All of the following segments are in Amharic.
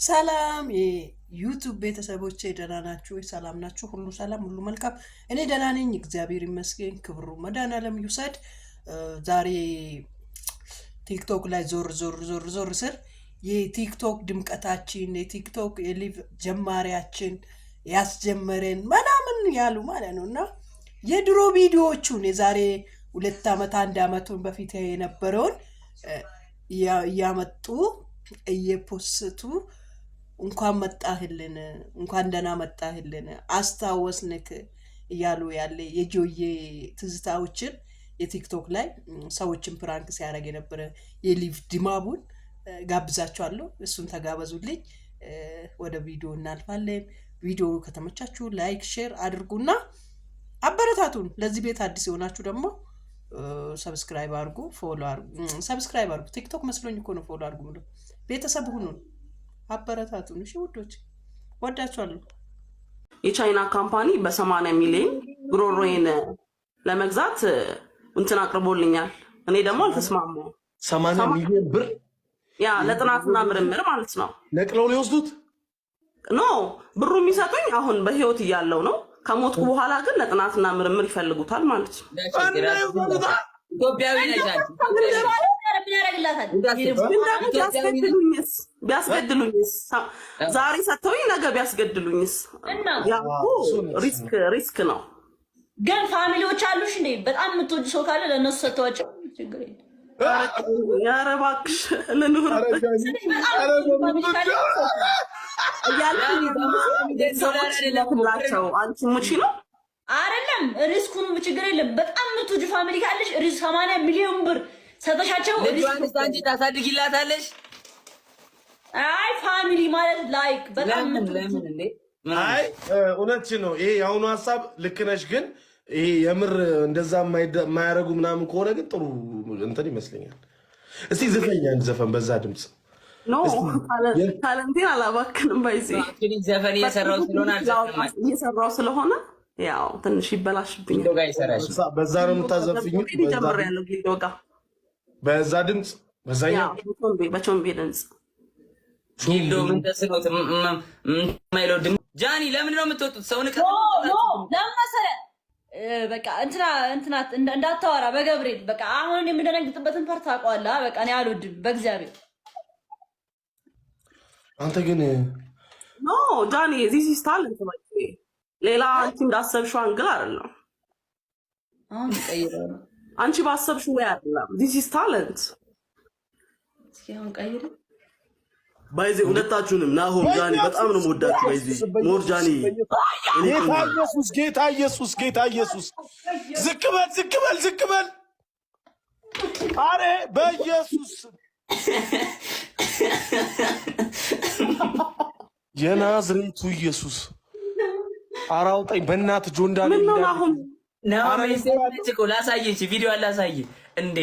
ሰላም የዩቲዩብ ቤተሰቦቼ ደህና ናችሁ ወይ? ሰላም ናችሁ? ሁሉ ሰላም፣ ሁሉ መልካም። እኔ ደህና ነኝ፣ እግዚአብሔር ይመስገን። ክብሩ መድኃኔዓለም ይውሰድ። ዛሬ ቲክቶክ ላይ ዞር ስር የቲክቶክ ድምቀታችን የቲክቶክ የሊቭ ጀማሪያችን ያስጀመረን ምናምን ያሉ ማለት ነው እና የድሮ ቪዲዮዎቹን የዛሬ 2 ዓመት 1 ዓመቱን በፊት የነበረውን እያመጡ እየፖስቱ እንኳን መጣህልን እንኳን ደህና መጣህልን አስታወስንክ እያሉ ያለ የጆዬ ትዝታዎችን የቲክቶክ ላይ ሰዎችን ፕራንክ ሲያደርግ የነበረ የሊቭ ድማቡን ጋብዛችኋለሁ። እሱን ተጋበዙልኝ። ወደ ቪዲዮ እናልፋለን። ቪዲዮ ከተመቻችሁ ላይክ ሼር አድርጉና አበረታቱን። ለዚህ ቤት አዲስ የሆናችሁ ደግሞ ሰብስክራይብ አድርጉ፣ ፎሎ አድርጉ። ሰብስክራይብ አድርጉ። ቲክቶክ መስሎኝ እኮ ነው ፎሎ አድርጉ ብሎ ቤተሰብ ሁኑን፣ አበረታቱን። እሺ ውዶች ወዳችኋለሁ። የቻይና ካምፓኒ በ80 ሚሊዮን ጉሮሮዬን ለመግዛት እንትን አቅርቦልኛል። እኔ ደግሞ አልተስማማሁም። 80 ሚሊዮን ብር ያ ለጥናትና ምርምር ማለት ነው። ነቅለው ሊወስዱት ኖ ብሩ የሚሰጡኝ አሁን በህይወት እያለው ነው። ከሞትኩ በኋላ ግን ለጥናትና ምርምር ይፈልጉታል ማለት ነው። ኢትዮጵያዊ ነሽ ቢያስገድሉኝስ? ዛሬ ሰጥተውኝ ነገ ቢያስገድሉኝስ? ሪስክ ነው። ግን ፋሚሊዎች አሉሽ እንዴ? በጣም የምትወጁ ሰው ካለ ለእነሱ ሰጥተዋቸው ችግር የለም። ኧረ እባክሽ ልኑርበት እያልኩላቸው አንቺ ሙቺ ነው አይደለም። ሪስኩን ችግር የለም። በጣም የምትወጁ ፋሚሊ ካለሽ ሪስክ 80 ሚሊዮን ብር ሰጠሻቸው አንቺ ታሳድጊላታለሽ። አይ ፋሚሊ ማለት ላይክ በጣም ለምን እንዴ? አይ እውነትሽ ነው። ይሄ የአሁኑ ሀሳብ ልክ ነሽ። ግን ይሄ የምር እንደዛ የማያደርጉ ምናምን ከሆነ ግን ጥሩ እንትን ይመስለኛል። እስቲ ዘፈኛ ዘፈን በዛ ድምፅ ታለንቴን አላባክንም። ባይዜ ዘፈን እየሰራው ስለሆነ ያው ትንሽ ይበላሽብኝ። በዛ ነው የምታዘፍኝ? ጀምሬያለሁ ጊዶ ጋር በዛ ድምፅ በዛኛው በቾምቤ ድምፅ ጊልዶ ምን ተስኖት ማይሎ ድምፅ ጃኒ ለምን ነው የምትወጡት? ሰው ንቀት ለምን መሰለህ? በቃ እንትና እንዳታወራ በገብርኤል በቃ አሁን የምደነግጥበትን ፓርት ታውቀዋለህ። በቃ እኔ አልወድም በእግዚአብሔር። አንተ ግን ኖ ጃኒ ዚስ ኢዝ ታለንት ማለት ሌላ አንቺ እንዳሰብሽው አንግል አይደለም። አሁን ቀይረው ነው አንቺ ባሰብሽው ወይ አይደለም። ዚስ ኢዝ ታለንት። እስኪ አሁን ቀይረው ባይዜ ሁለታችሁንም ናሆም ጃኒ በጣም ነው የምወዳችሁ። ባይዜ ሞር ጃኒ ጌታ ኢየሱስ ዝቅ በል አሬ በኢየሱስ የናዝሬቱ ኢየሱስ አራውጣኝ በእናት ጆንዳን ነው ላሳየች ቪዲዮ አላሳይ እንዴ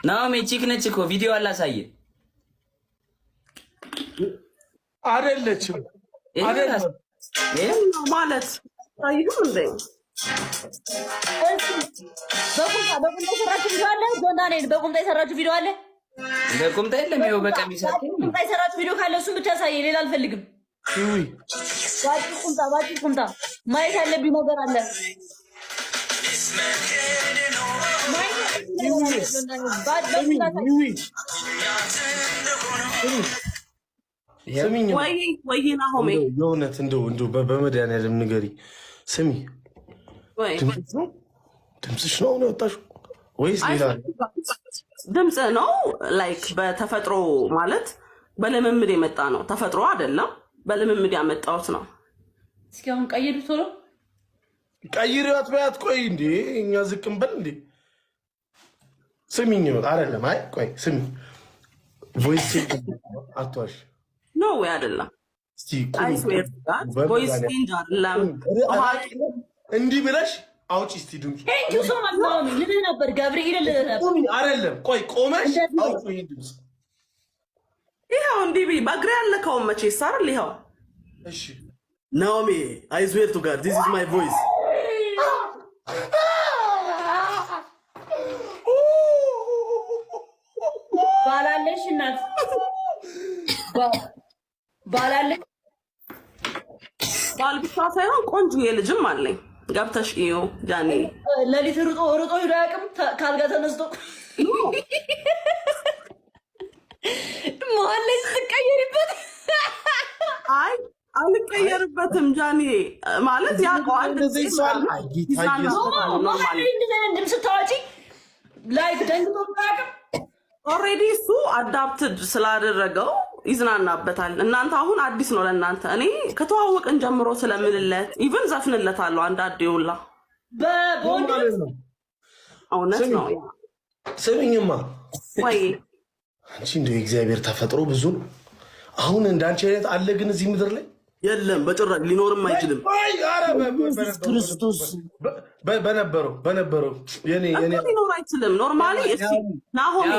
ናሜ ቺክ ነች እኮ ቪዲዮ አላሳየ አይደለችም ማለት አይደለም እንዴ? በቁምጣ የሰራችሁ ቪዲዮ አለ። ጆንዳኔ በቁምጣ የሰራችሁ ቪዲዮ አለ። በቁምጣ የለም። ይኸው በቀሚስ በቁምጣ የሰራችሁ ቪዲዮ ካለ እሱን ብቻ ሳይ፣ ሌላ አልፈልግም። ባጭር ቁምጣ ማየት ያለብኝ ነገር አለ። ወይ ናሆሜ የእውነት እንደው በመድኃኒዓለም ንገሪኝ። ስሚ ድምፅሽ ነው የወጣሽው ወይስ ሌላ ድምፅ ነው? ላይክ በተፈጥሮ ማለት በልምምድ የመጣ ነው። ተፈጥሮ አይደለም፣ በልምምድ ያመጣሁት ነው። እስኪ አሁን ቀይሩ፣ ቶሎ ቀይሪያት በያት። ቆይ እንዴ እኛ ዝቅም በል እንዴ። ስሚኝ አይደለም። አይ ቆይ ስሚ፣ ቮይስ አትዋሽ። ኖ ወይ አይደለም። እስቲ ቮይስ ቼንጅ አይደለም። እንዲህ ብለሽ አውጪ እስቲ ድምፅ። ቴንክ ዩ ሶ ማች ነው ልልህ ነበር ገብርኤል ልልህ ነበር። አይደለም ቆይ ቆመሽ አውጪ ይሄን ድምፅ። ይኸው እንዲህ በእግሬ ያለከውን መቼ ሳርል ይኸው። እሺ ናኦሚ አይ ስዌር ቱ ጋድ ዚስ ኢዝ ማይ ቮይስ ባላለ ባል ብቻ ሳይሆን ቆንጆ የልጅም አለኝ። ገብተሽ እዩ ጃኒ። ለሊት ሩጦ ሄዶ አያውቅም ካልጋ ተነስቶ መሀል ላይ ስትቀየሪበት። አይ አልቀየርበትም ጃኒ ማለት ያውቀዋል። እንደዚህ ስታዋጪ ላይክ ደንግጦ አያውቅም። ኦልሬዲ እሱ አዳፕትድ ስላደረገው ይዝናናበታል። እናንተ አሁን አዲስ ነው ለእናንተ። እኔ ከተዋወቅን ጀምሮ ስለምንለት ኢቭን ዘፍንለታለሁ አንዳንዴ ሁላ እውነት ነው። ስሚኝማ ወይ አንቺ እንደው የእግዚአብሔር ተፈጥሮ ብዙ ነው። አሁን እንዳንቺ አይነት አለ ግን እዚህ ምድር ላይ የለም፣ በጭራሽ ሊኖርም አይችልም። ክርስቶስ በነበረው የኔ ሊኖር አይችልም። ኖርማሊ ናሆም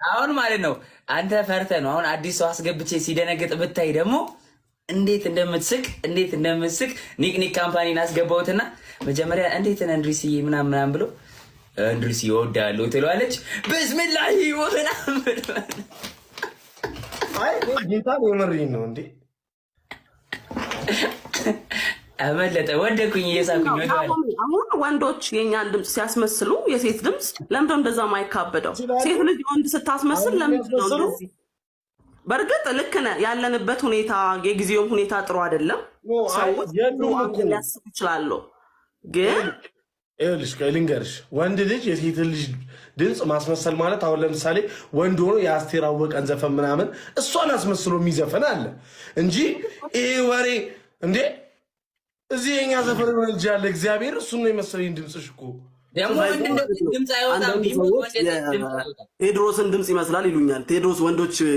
አሁን ማለት ነው አንተ ፈርተህ ነው። አሁን አዲስ ሰው አስገብቼ ሲደነግጥ ብታይ ደግሞ እንዴት እንደምትስቅ ኒክ ካምፓኒን አስገባሁትና መጀመሪያ እንዴት ነህ እንድሪስዬ ምናምን ብሎ እንድሪስዬ እወድሃለሁ ትለዋለች። ብስምላሂ ምናምን አይ ጌታ የመሪኝ ነው እንዴ አመለጠ ወደኩኝ እየሳኩኝ አሁን ወንዶች የኛን ድምፅ ሲያስመስሉ የሴት ድምፅ ለምንድነው እንደዛ ማይካበደው? ሴት ልጅ ወንድ ስታስመስል ለምንድነው እንደዚህ? በእርግጥ ልክ ነህ። ያለንበት ሁኔታ የጊዜውም ሁኔታ ጥሩ አይደለም። ሰዎች ሊያስቡ ይችላሉ። ግን ይኸውልሽ ልንገርሽ፣ ወንድ ልጅ የሴት ልጅ ድምፅ ማስመሰል ማለት አሁን ለምሳሌ ወንድ ሆኖ የአስቴር አወቀን ዘፈን ምናምን እሷን አስመስሎ የሚዘፈን አለ እንጂ ይሄ ወሬ እንዴ እዚህ የኛ ዘፈን ነው እንጂ ያለ እግዚአብሔር እሱን ነው የመሰለኝ። ድምፅሽ እኮ ደግሞ ድምፅ አይወጣም። ቴድሮስን ድምፅ ይመስላል ይሉኛል። ቴድሮስ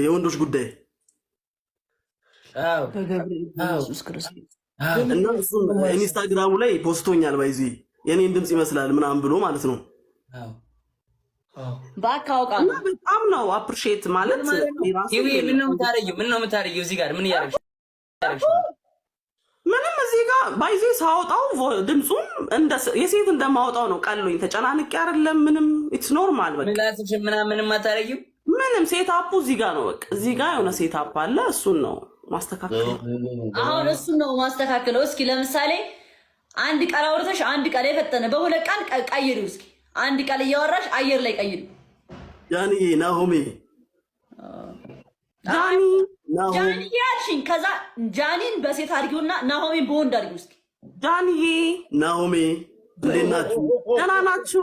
የወንዶች ጉዳይ እና እሱም ኢንስታግራሙ ላይ ፖስቶኛል። ባይዚ የኔን ድምፅ ይመስላል ምናምን ብሎ ማለት ነው። ባካውቃ በጣም ነው አፕሪሺየት ማለት ምን ነው የምታረጊው? እዚህ ጋር ምን እያደረግሽ? ምንም እዚህ ጋር ባይዜ ሳወጣው ድምፁም የሴት እንደማወጣው ነው። ቀሎኝ ተጨናንቄ አይደለም ምንም። ኢትስ ኖርማል በቃ ምላስሽ ምንም አታረጊው። ምንም ሴት አፑ እዚህ ጋር ነው። በቃ እዚህ ጋር የሆነ ሴት አፕ አለ። እሱን ነው ማስተካከል። አሁን እሱን ነው ማስተካከለው። እስኪ ለምሳሌ አንድ ቃል አውርተሽ አንድ ቃል የፈጠነ በሁለት ቃል ቀይሪው። እስኪ አንድ ቃል እያወራሽ አየር ላይ ቀይሪው። ጃኒ ናሆሜ ጃኒ ያልሽኝ ከዛ ጃኒን በሴት አድርጊውና ናሆሜን በወንድ አድርጊው። እስኪ ጃኒዬ ናሆሜ እንዴት ናችሁ? ደህና ናችሁ?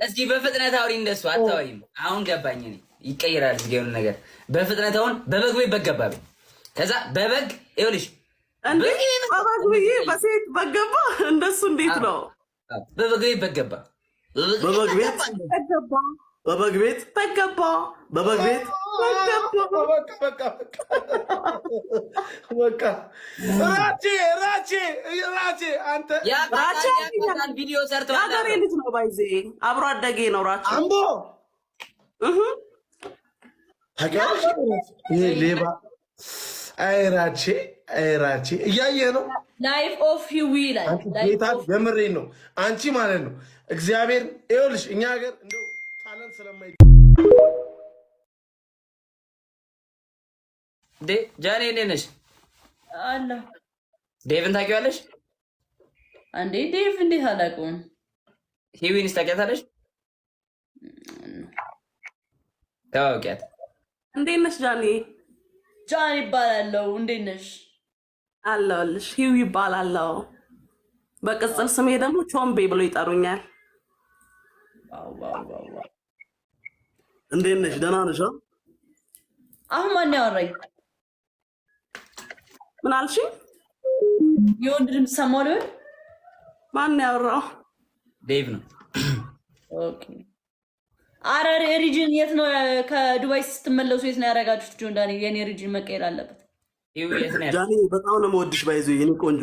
እስኪ በፍጥነት አውሪ። እንደሱ አታወሪም። አሁን ገባኝ። እኔ ይቀይራል እዚህ የሆነ ነገር በፍጥነት አሁን በበግ ወይ በገባ ከዛ በበግ ይኸውልሽ እንዴ በበግ ወይ በሴት በገባ እንደሱ እንዴት ነው? በበግ ወይ በገባ በበግ ቤት በገባ በበግ ቤት በገባ በበግ ቤት በቃ ራቼ አንተ ያቃታል ቪዲዮ ሰርተዋል። ያገሬ ልጅ ነው ባይዜ አብሮ አደጌ ነው። ራቼ አምቦ ታውቂያለሽ? ይሄ ሌባ አይራቼ እያየ ነው። ላይፍ ኦፍ ሂዊ ላይ ጌታ የምሬን ነው። አንቺ ማለት ነው እግዚአብሔር ይኸውልሽ እኛ ሀገር እንደው ታለን ስለማይ ጃኔ እንዴት ነሽ? አለ ዴቭን ታውቂዋለሽ? አንዴ ዴቭ እንዴት አላውቀውም። ሂዊንስ ታውቂያታለሽ? ታውቂያት? እንዴት ነሽ ጃኒ? ጃኒ ይባላለው። እንዴት ነሽ? አለሁልሽ። ሂዊ ይባላለው። በቅጽል ስሜ ደግሞ ቾምቤ ብሎ ይጠሩኛል። እንዴት ነሽ? ደህና ነሽ? አሁን ማን ያወራኝ? ምን አልሽኝ? የወንድ ድምፅ ሰማሁ ልበል? ማን ያወራው? ዴቭ ነው። ኦኬ። አረ ሪጅን የት ነው? ከዱባይ ስትመለሱ የት ነው ያደረጋችሁት? ጆን ዳኒ የኔ ሪጅን መቀየር አለበት። ጃኒ በጣም ነው የምወድሽ። ባይዞ የኔ ቆንጆ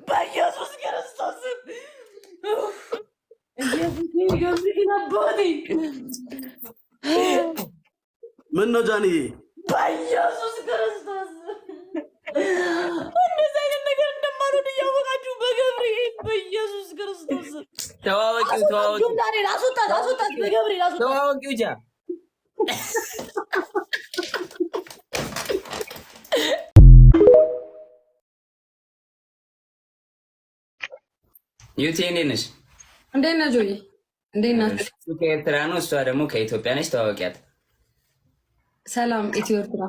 በኢየሱስ ክርስቶስ ምን ነው ጃኒ? በኢየሱስ ክርስቶስ እንደዚህ አይነት ነገር እንደማልወድ እያወቃችሁ በገብርኤል በኢየሱስ ክርስቶስ ተዋወቂው። ዳንኤል አስወጣት፣ በገብርኤል አስወጣት። ተዋወቂው ጃ ዩቲ እንዴት ነሽ? እንዴት ነህ ጆይ? እንዴት ናችሁ? ከኤርትራ ነው፣ እሷ ደግሞ ከኢትዮጵያ ነች። ተዋወቂያት። ሰላም ኢትዮ ኤርትራ።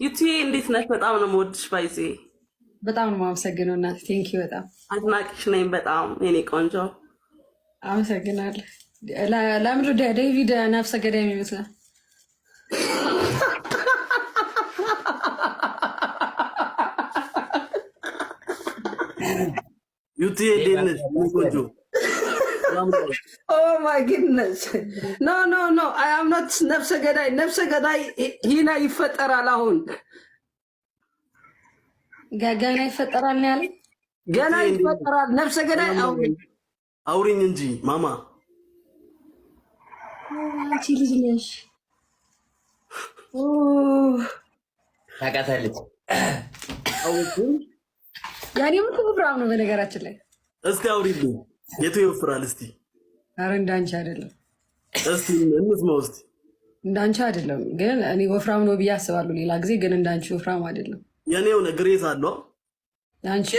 ዩቲ እንዴት ነሽ? በጣም ነው የምወድሽ ባይዜ። በጣም ነው የማመሰግነው እናቴ። ቴንኪው በጣም አድናቂሽ ነኝ በጣም የኔ ቆንጆ። አመሰግናለሁ። ለምንድን ነው ዴቪድ ነፍሰ ገዳይ የሚመስለው? ዩቲ እንዴት ነሽ? ምን ቆንጆ። ኦ ማይ ጉድነስ ኖ ኖ ኖ አይ አም ኖት ነፍሰ ገዳይ። ነፍሰ ገዳይ ሂና ይፈጠራል። አሁን ገና ይፈጠራል ነው ያለኝ። ገና ይፈጠራል። ነፍሰ ገዳይ አውሪኝ እንጂ ማማ። አንቺ ልጅ ነሽ። ታውቃታለች። ያኔ ምን ፕሮግራም ነው በነገራችን ላይ? እስቲ አውሪልኝ። የቱ ይወፍራል? እስቲ አረ እንዳንቺ አይደለም። እስቲ እንስማው። እስቲ እንዳንቺ አይደለም ግን እኔ ወፍራም ነው ብዬ አስባለሁ። ሌላ ጊዜ ግን እንዳንቺ ወፍራም አይደለም። የኔ የሆነ ግሬስ አለው። ያንቺ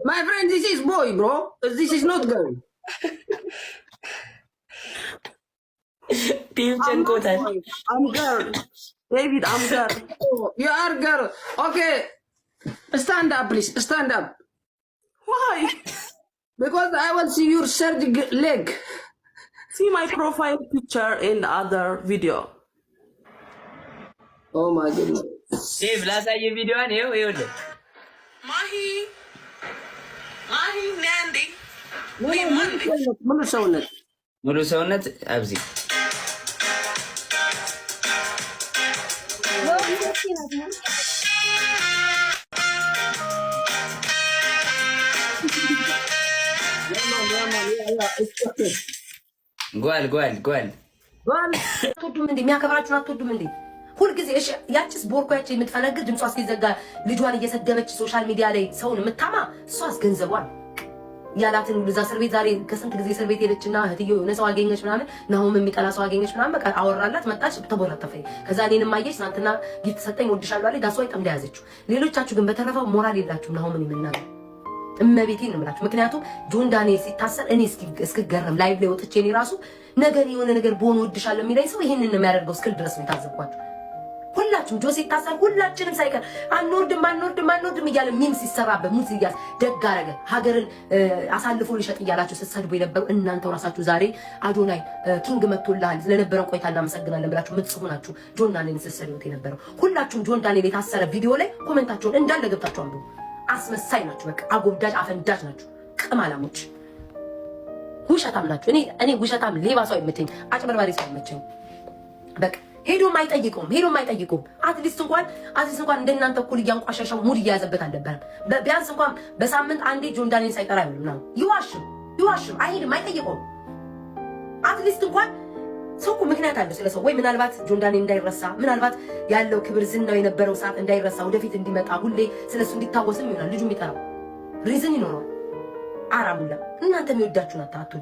ማይ ፍሬንድ ዚስ ኢዝ ቦይ ብሮ ዚስ ኢዝ ኖት ገርል። ቲም ጨንቆታል። አም ገርል ዴቪድ አም ገርል ዩ አር ገርል ኦኬ stand up please stand up. Why? Because I will see your surgical leg. See my profile picture in the other video. Oh my goodness. ዴቭ ላሳየ ቪዲዮዋን። ይኸው ይኸውልህ። ማሂ ናንዲ ሙሉ ሰውነት ሙሉ ሰውነት አብዚ ጓል ጓል ጓል አትወዱም እንዴ? የሚያከብራችሁን አትወዱም እንዴ? ሁልጊዜ እሺ፣ ያቺስ ቦርኮ ያቺ የምትፈነግር ድምጿ እስኪዘጋ ልጇን እየሰደበች ሶሻል ሚዲያ ላይ ሰውን የምታማ እሷስ ገንዘቧን ያላትን ሁሉ እዛ እስር ቤት ዛሬ ከስንት ጊዜ እስር ቤት ሄደችና እህትዬው የሆነ ሰው አገኘች ምናምን ናሁም የሚጠላ ሰው አገኘች ምናምን በቃ አወራላት መጣች ተቦራተፈኝ። ከዛ እኔንም አየች ትናንትና ጊፍት ሰጠኝ ወድሻለሁ አለኝ ዳሷ ይጠምዳ ያዘችው። ሌሎቻችሁ ግን በተረፈው ሞራል የላችሁም። ናሁምን የምናገር እመቤቴን ነው የምላችሁ። ምክንያቱም ጆን ዳንኤል ሲታሰር እኔ እስክገረም ላይቭ ላይ ወጥቼ እኔ ራሱ ነገር የሆነ ነገር በሆነ ወድሻለሁ የሚለኝ ሰው ይሄንን ነው የሚያደርገው እስክል ድረስ ነው የታዘብኳችሁ። ሁላችሁም ጆ ሲታሰር ሁላችንም ሳይቀር አንወርድም እያለ ሚም ሲሰራበት ሙዝ እያስ ደግ አደረገ ሀገርን አሳልፎ ሊሸጥ እያላችሁ ስትሰድቡ የነበሩ እናንተው ራሳችሁ ዛሬ አዶናይ ኪንግ መጥቶልሃል ስለነበረን ቆይታ እናመሰግናለን ብላችሁ ምጽፉ ናችሁ። ጆን ዳንኤል ስትሰድቡት የነበረው ሁላችሁም ጆን ዳንኤል የታሰረ ቪዲዮ ላይ ኮሜንታችሁን እንዳለ ገብታችሁ አንዱ አስመሳይ ናችሁ። በቃ አጎብዳጅ አፈንዳጅ ናችሁ። ቅማላሞች ውሸታም ናችሁ። እኔ ውሸታም ሌባ ሰው አይመቸኝ፣ አጭበርባሪ ሰው አይመቸኝ። በቃ ሄዶም አይጠይቁም። አትሊስት እንኳን እንደናንተ እኩል እያንቋሸሸው ሙድ እያያዘበት አልነበረም። ቢያንስ እንኳን በሳምንት አንዴ ጆን ዳንኤል ሳይጠራ አይሆንም ነው። ይዋሽም አይሄድም፣ አይጠይቁም። አትሊስት እንኳን ሰው እኮ ምክንያት አለው ስለ ሰው ወይ ምናልባት ጆን ዳንኤል እንዳይረሳ ምናልባት ያለው ክብር ዝናው የነበረው ሰዓት እንዳይረሳ ወደፊት እንዲመጣ ሁሌ ስለሱ እንዲታወስም ይሆናል ልጁ የሚጠራው ሪዝን ይኖረዋል። አራሙላ እናንተ የሚወዳችሁን አታቱ